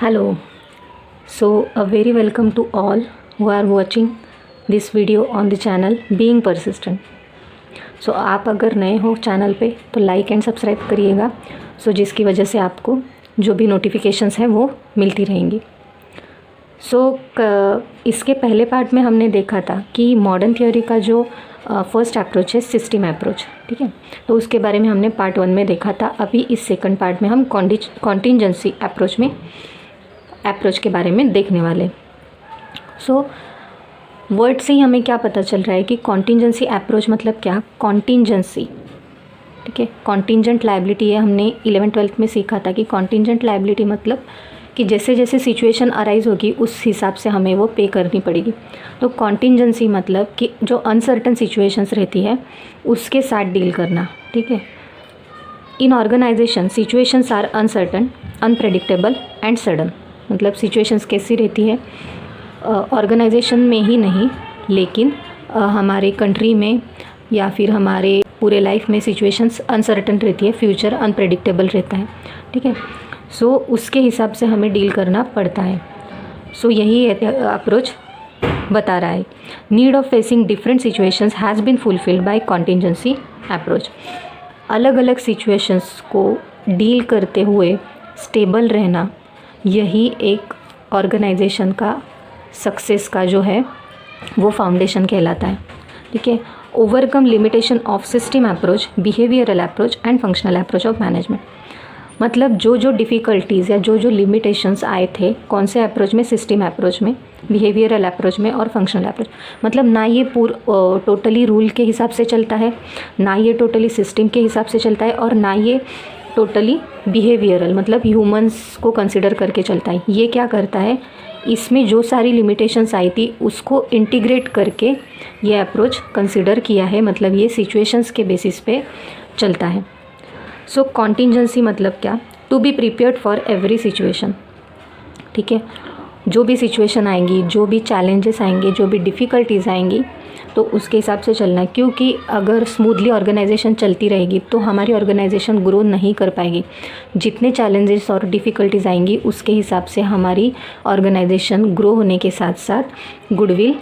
Hello. A very welcome to all who are watching this video on the channel Being Persistent. आप अगर नए हो channel पे तो लाइक एंड सब्सक्राइब करिएगा, जिसकी वजह से आपको जो भी नोटिफिकेशंस हैं वो मिलती रहेंगी। इसके पहले पार्ट में हमने देखा था कि मॉडर्न थ्योरी का जो फर्स्ट अप्रोच है सिस्टम अप्रोच, ठीक है। तो उसके बारे में हमने पार्ट 1 में देखा था। अभी इस सेकंड पार्ट में हम कॉन्टिजेंसी अप्रोच के बारे में देखने वाले। वर्ड से ही हमें क्या पता चल रहा है कि कॉन्टिजेंसी अप्रोच मतलब क्या, कॉन्टिजेंसी, ठीक है। कॉन्टिजेंट लायबिलिटी है, हमने 11th-12th में सीखा था कि कॉन्टिजेंट लायबिलिटी मतलब कि जैसे जैसे सिचुएशन अराइज होगी उस हिसाब से हमें वो पे करनी पड़ेगी। तो कॉन्टिजेंसी मतलब कि जो अनसर्टन सिचुएशंस रहती है उसके साथ डील करना, ठीक है। In organization situations are uncertain, unpredictable and sudden. मतलब सिचुएशंस कैसी रहती है ऑर्गेनाइजेशन में ही नहीं, लेकिन हमारे कंट्री में या फिर हमारे पूरे लाइफ में सिचुएशंस अनसर्टन रहती है, फ्यूचर अनप्रेडिक्टेबल रहता है, ठीक है। उसके हिसाब से हमें डील करना पड़ता है। यही अप्रोच बता रहा है। Need of facing different situations has been fulfilled by contingency approach. अलग अलग सिचुएशंस को डील करते हुए स्टेबल रहना, यही एक ऑर्गेनाइजेशन का सक्सेस का जो है वो फाउंडेशन कहलाता है, ठीक है। Overcome limitation of system approach, behavioural approach and functional approach of management. मतलब जो जो डिफ़िकल्टीज़ या जो जो लिमिटेशंस आए थे कौन से अप्रोच में, सिस्टम अप्रोच में, बिहेवियरल अप्रोच में और फंक्शनल अप्रोच। मतलब ना ये टोटली रूल के हिसाब से चलता है, ना ये टोटली सिस्टम के हिसाब से चलता है, और ना ये टोटली बिहेवियरल मतलब ह्यूमंस को कंसिडर करके चलता है। ये क्या करता है, इसमें जो सारी लिमिटेशंस आई थी उसको इंटीग्रेट करके ये अप्रोच कंसिडर किया है। मतलब ये सिचुएशंस के बेसिस पे चलता है। कॉन्टिजेंसी मतलब क्या, to be prepared for every situation, ठीक है। जो भी सिचुएशन आएंगी, जो भी चैलेंजेस आएंगे, जो भी डिफ़िकल्टीज़ आएंगी, तो उसके हिसाब से चलना है। क्योंकि अगर स्मूथली ऑर्गेनाइजेशन चलती रहेगी तो हमारी ऑर्गेनाइजेशन ग्रो नहीं कर पाएगी। जितने चैलेंजेस और डिफ़िकल्टीज़ आएंगी उसके हिसाब से हमारी ऑर्गेनाइजेशन ग्रो होने के साथ साथ गुडविल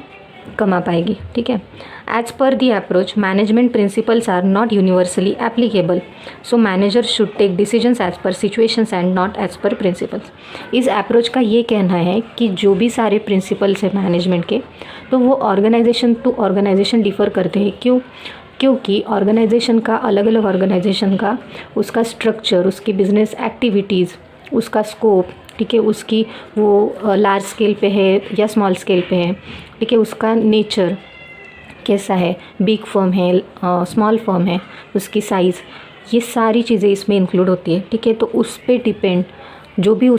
कमा पाएगी, ठीक है। As per the approach management principles are not universally applicable, manager should take decisions as per situations and not as per principles. इस अप्रोच का ये कहना है कि जो भी सारे प्रिंसिपल्स हैं मैनेजमेंट के, तो वो ऑर्गेनाइजेशन टू ऑर्गेनाइजेशन डिफ़र करते हैं। क्योंकि ऑर्गेनाइजेशन का अलग अलग ऑर्गेनाइजेशन का उसका स्ट्रक्चर, उसकी बिजनेस एक्टिविटीज़, उसका स्कोप, ठीक है, उसकी वो लार्ज स्केल पे है या स्मॉल स्केल पे है, ठीक है, उसका नेचर कैसा है, बिग फर्म है, स्मॉल फर्म है, उसकी साइज़, ये सारी चीज़ें इसमें इंक्लूड होती है, ठीक है। तो उस पे डिपेंड जो भी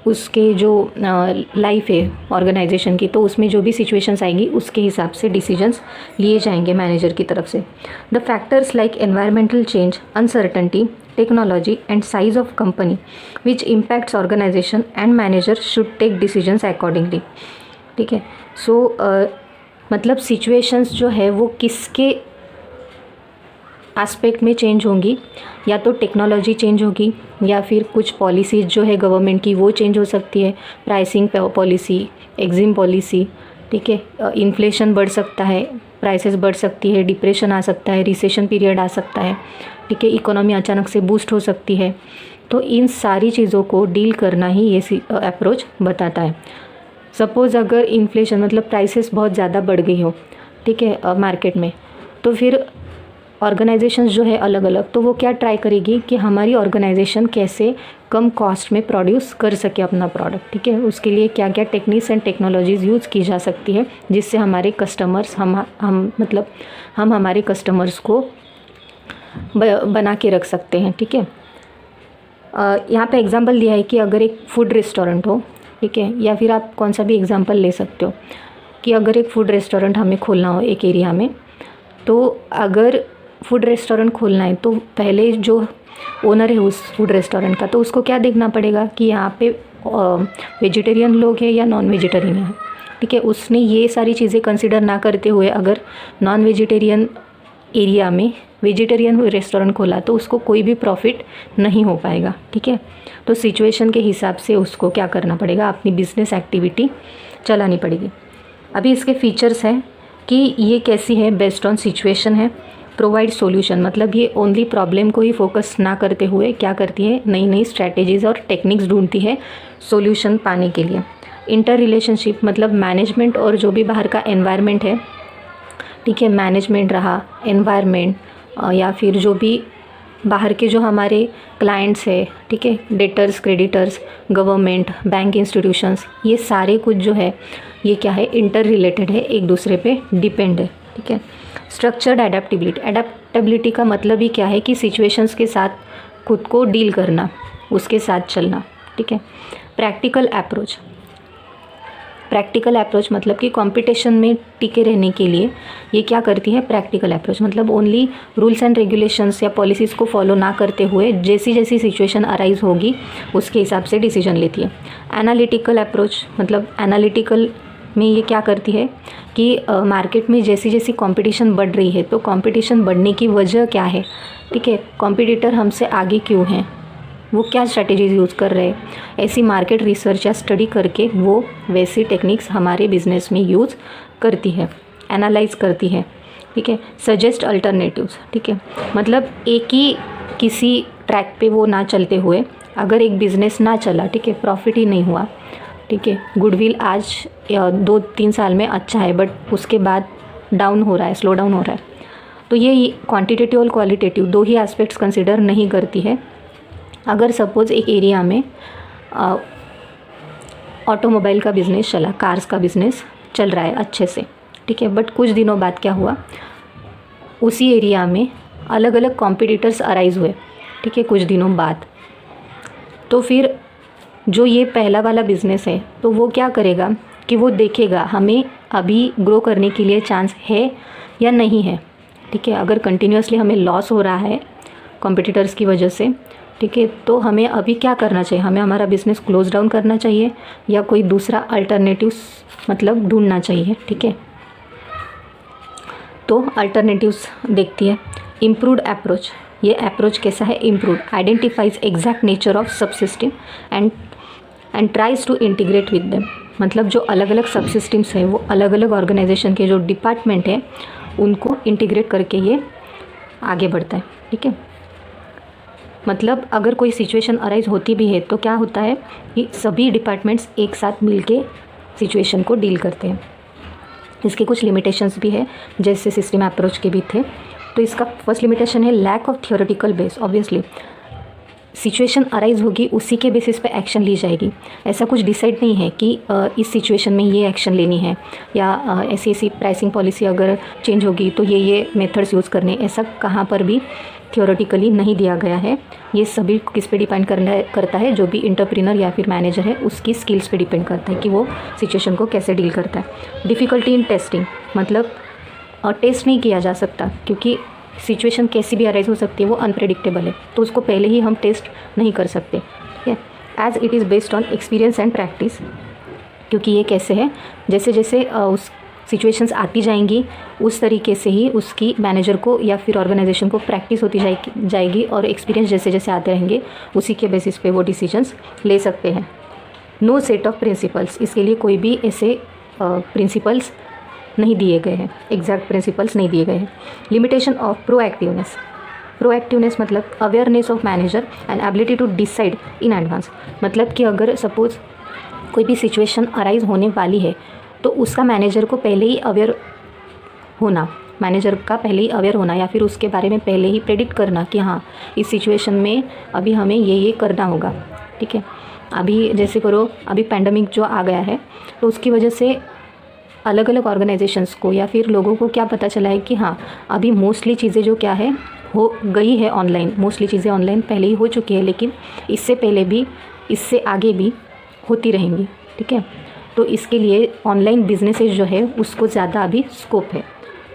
उसके जो लाइफ है ऑर्गेनाइजेशन की, तो उसमें जो भी सिचुएशंस आएंगी उसके हिसाब से डिसीजंस लिए जाएंगे मैनेजर की तरफ से। The factors like environmental change, uncertainty, technology and size of company which impacts organisation and manager should take decisions accordingly, ठीक है। मतलब सिचुएशंस जो है वो किसके एस्पेक्ट में चेंज होंगी, या तो टेक्नोलॉजी चेंज होगी या फिर कुछ पॉलिसीज़ जो है गवर्नमेंट की वो चेंज हो सकती है, प्राइसिंग पॉलिसी, एग्जिम पॉलिसी, ठीक है। इन्फ्लेशन बढ़ सकता है, प्राइसेस बढ़ सकती है, डिप्रेशन आ सकता है, रिसेशन पीरियड आ सकता है, ठीक है, इकोनॉमी अचानक से बूस्ट हो सकती है। तो इन सारी चीज़ों को डील करना ही ये अप्रोच बताता है। सपोज़ अगर इन्फ्लेशन मतलब प्राइसेस बहुत ज़्यादा बढ़ गई हो, ठीक है, मार्केट में, तो फिर ऑर्गेनाइजेशंस जो है अलग अलग, तो वो क्या ट्राई करेगी कि हमारी ऑर्गेनाइजेशन कैसे कम कॉस्ट में प्रोड्यूस कर सके अपना प्रोडक्ट, ठीक है। उसके लिए क्या क्या टेक्निक्स एंड टेक्नोलॉजीज़ यूज़ की जा सकती है जिससे हमारे कस्टमर्स हम हमारे कस्टमर्स को बना के रख सकते हैं, ठीक है। यहाँ पे एग्जांपल दिया है कि अगर एक फूड रेस्टोरेंट हो, ठीक है, या फिर आप कौन सा भी एग्जांपल ले सकते हो कि अगर एक फूड रेस्टोरेंट हमें खोलना हो एक एरिया में, तो अगर फूड रेस्टोरेंट खोलना है तो पहले जो ओनर है उस फूड रेस्टोरेंट का, तो उसको क्या देखना पड़ेगा कि यहाँ पे वेजिटेरियन लोग हैं या नॉन वेजिटेरियन है, ठीक है। उसने ये सारी चीज़ें कंसिडर ना करते हुए अगर नॉन वेजिटेरियन एरिया में वेजिटेरियन रेस्टोरेंट खोला तो उसको कोई भी प्रॉफिट नहीं हो पाएगा, ठीक है। तो सिचुएशन के हिसाब से उसको क्या करना पड़ेगा, अपनी बिजनेस एक्टिविटी चलानी पड़ेगी। अभी इसके फीचर्स हैं कि ये कैसी है, बेस्ड ऑन सिचुएशन है। प्रोवाइड सॉल्यूशन, मतलब ये ओनली प्रॉब्लम को ही फोकस ना करते हुए क्या करती है, नई नई स्ट्रैटेजीज़ और टेक्निक्स ढूंढती है सॉल्यूशन पाने के लिए। इंटर रिलेशनशिप, मतलब मैनेजमेंट और जो भी बाहर का एनवायरनमेंट है, ठीक है, मैनेजमेंट रहा, एनवायरनमेंट या फिर जो भी बाहर के जो हमारे क्लाइंट्स है, ठीक है, debtors, creditors, government, bank institutions, ये सारे कुछ जो है ये क्या है, इंटर रिलेटेड है, एक दूसरे पे डिपेंड है, ठीक है। स्ट्रक्चर्ड एडेप्टेबिलिटी, एडेप्टेबिलिटी का मतलब ही क्या है कि सिचुएशंस के साथ खुद को डील करना, उसके साथ चलना, ठीक है। प्रैक्टिकल अप्रोच, प्रैक्टिकल अप्रोच मतलब कि कंपटीशन में टिके रहने के लिए ये क्या करती है, प्रैक्टिकल अप्रोच, मतलब ओनली रूल्स एंड रेगुलेशंस या पॉलिसीज़ को फॉलो ना करते हुए जैसी जैसी सिचुएशन अराइज होगी उसके हिसाब से डिसीजन लेती है। एनालिटिकल अप्रोच, मतलब एनालिटिकल में ये क्या करती है कि मार्केट में जैसी जैसी कंपटीशन बढ़ रही है तो कंपटीशन बढ़ने की वजह क्या है, ठीक है, कॉम्पिटिटर हमसे आगे क्यों हैं, वो क्या स्ट्रैटेजीज यूज़ कर रहे हैं, ऐसी मार्केट रिसर्च या स्टडी करके वो वैसी टेक्निक्स हमारे बिजनेस में यूज़ करती है, एनालाइज करती है, ठीक है। सजेस्ट अल्टरनेटिव्स, ठीक है, मतलब एक ही किसी ट्रैक पे वो ना चलते हुए, अगर एक बिज़नेस ना चला, ठीक है, प्रॉफिट ही नहीं हुआ, ठीक है, गुडविल आज 2-3 साल में अच्छा है बट उसके बाद डाउन हो रहा है, स्लो डाउन हो रहा है, तो ये क्वांटिटेटिव और क्वालिटेटिव दो ही एस्पेक्ट्स कंसिडर नहीं करती है। अगर सपोज़ एक एरिया में ऑटोमोबाइल का बिज़नेस चला, कार्स का बिज़नेस चल रहा है अच्छे से, ठीक है, बट कुछ दिनों बाद क्या हुआ, उसी एरिया में अलग अलग कॉम्पिटिटर्स अराइज हुए, ठीक है, कुछ दिनों बाद, तो फिर जो ये पहला वाला बिज़नेस है तो वो क्या करेगा कि वो देखेगा हमें अभी ग्रो करने के लिए चांस है या नहीं है, ठीक है। अगर कंटिन्यूसली हमें लॉस हो रहा है कॉम्पिटिटर्स की वजह से, ठीक है, तो हमें अभी क्या करना चाहिए, हमें हमारा बिज़नेस क्लोज डाउन करना चाहिए या कोई दूसरा अल्टरनेटिव्स मतलब ढूंढना चाहिए, ठीक है। तो अल्टरनेटिव्स देखती है। इम्प्रूव्ड अप्रोच, ये अप्रोच कैसा है, improved, identifies exact nature of subsystem and tries to integrate with them, मतलब जो अलग अलग सब सिस्टम्स हैं वो अलग अलग ऑर्गेनाइजेशन के जो डिपार्टमेंट है उनको इंटीग्रेट करके ये आगे बढ़ता है, ठीक है। मतलब अगर कोई सिचुएशन अराइज होती भी है तो क्या होता है कि सभी डिपार्टमेंट्स एक साथ मिलके सिचुएशन को डील करते हैं। इसके कुछ लिमिटेशंस भी है जैसे सिस्टम अप्रोच के भी थे। तो इसका फर्स्ट लिमिटेशन है lack of theoretical base. Obviously situation arise होगी उसी के बेसिस पे एक्शन ली जाएगी। ऐसा कुछ डिसाइड नहीं है कि इस सिचुएशन में ये एक्शन लेनी है या ऐसी ऐसी प्राइसिंग पॉलिसी अगर चेंज होगी तो ये मेथड्स यूज़ करने, ऐसा कहाँ पर भी थियोरेटिकली नहीं दिया गया है। ये सभी किस पे डिपेंड करता है, जो भी एंटरप्रेन्योर या फिर मैनेजर है उसकी स्किल्स पे डिपेंड करता है कि वो सिचुएशन को कैसे डील करता है। डिफ़िकल्टी इन टेस्टिंग, मतलब टेस्ट नहीं किया जा सकता क्योंकि सिचुएशन कैसी भी अराइज हो सकती है, वो अनप्रेडिक्टेबल है, तो उसको पहले ही हम टेस्ट नहीं कर सकते, ठीक है। As it is based on experience and practice, क्योंकि ये कैसे है, जैसे जैसे उस सिचुएशंस आती जाएंगी उस तरीके से ही उसकी मैनेजर को या फिर ऑर्गेनाइजेशन को प्रैक्टिस होती जाएगी और एक्सपीरियंस जैसे जैसे आते रहेंगे उसी के बेसिस पे वो डिसीजंस ले सकते हैं। नो सेट ऑफ प्रिंसिपल्स, इसके लिए कोई भी ऐसे प्रिंसिपल्स नहीं दिए गए हैं, एग्जैक्ट प्रिंसिपल्स नहीं दिए गए हैं। लिमिटेशन ऑफ प्रोएक्टिवनेस, प्रोएक्टिवनेस मतलब awareness of manager and ability to decide in advance, मतलब कि अगर सपोज़ कोई भी सिचुएशन अराइज होने वाली है तो उसका मैनेजर को पहले ही अवेयर होना, मैनेजर का पहले ही अवेयर होना या फिर उसके बारे में पहले ही प्रेडिक्ट करना कि हाँ इस सिचुएशन में अभी हमें ये करना होगा, ठीक है। अभी जैसे करो अभी पैंडमिक जो आ गया है तो उसकी वजह से अलग अलग ऑर्गेनाइजेशंस को या फिर लोगों को क्या पता चला है कि हाँ अभी मोस्टली चीज़ें जो क्या है हो गई है ऑनलाइन, मोस्टली चीज़ें ऑनलाइन पहले ही हो चुकी है, लेकिन इससे पहले भी इससे आगे भी होती रहेंगी, ठीक है। तो इसके लिए ऑनलाइन बिजनेसेस जो है उसको ज़्यादा अभी स्कोप है,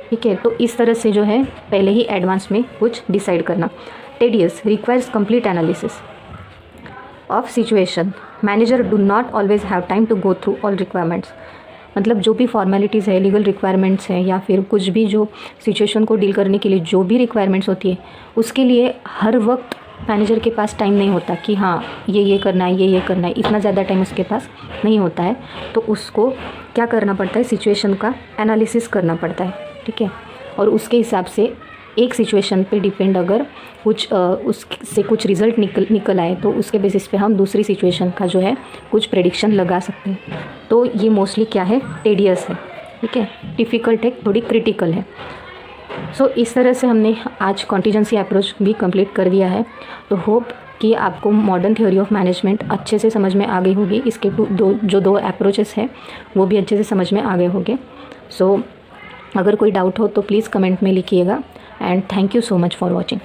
ठीक है। तो इस तरह से जो है पहले ही एडवांस में कुछ डिसाइड करना। Tedious, requires complete analysis of situation, manager do not always have time to go through all requirements, मतलब जो भी फॉर्मेलिटीज़ है, लीगल रिक्वायरमेंट्स है, या फिर कुछ भी जो सिचुएशन को डील करने के लिए जो भी रिक्वायरमेंट्स होती है, उसके लिए हर वक्त मैनेजर के पास टाइम नहीं होता कि हाँ ये करना है, ये करना है, इतना ज़्यादा टाइम उसके पास नहीं होता है। तो उसको क्या करना पड़ता है, सिचुएशन का एनालिसिस करना पड़ता है, ठीक है। और उसके हिसाब से एक सिचुएशन पे डिपेंड अगर कुछ उससे कुछ रिज़ल्ट निकल आए तो उसके बेसिस पे हम दूसरी सिचुएशन का जो है कुछ प्रेडिक्शन लगा सकते हैं। तो ये मोस्टली क्या है, टेडियस है, ठीक है, डिफ़िकल्ट है, थोड़ी क्रिटिकल है। सो इस तरह से हमने आज कॉन्टीजेंसी अप्रोच भी कंप्लीट कर दिया है। तो होप कि आपको मॉडर्न थ्योरी ऑफ मैनेजमेंट अच्छे से समझ में आ गई होगी। इसके दो अप्रोचेस हैं वो भी अच्छे से समझ में आ गए होंगे। सो अगर कोई डाउट हो तो प्लीज़ कमेंट में लिखिएगा। And thank you so much for watching.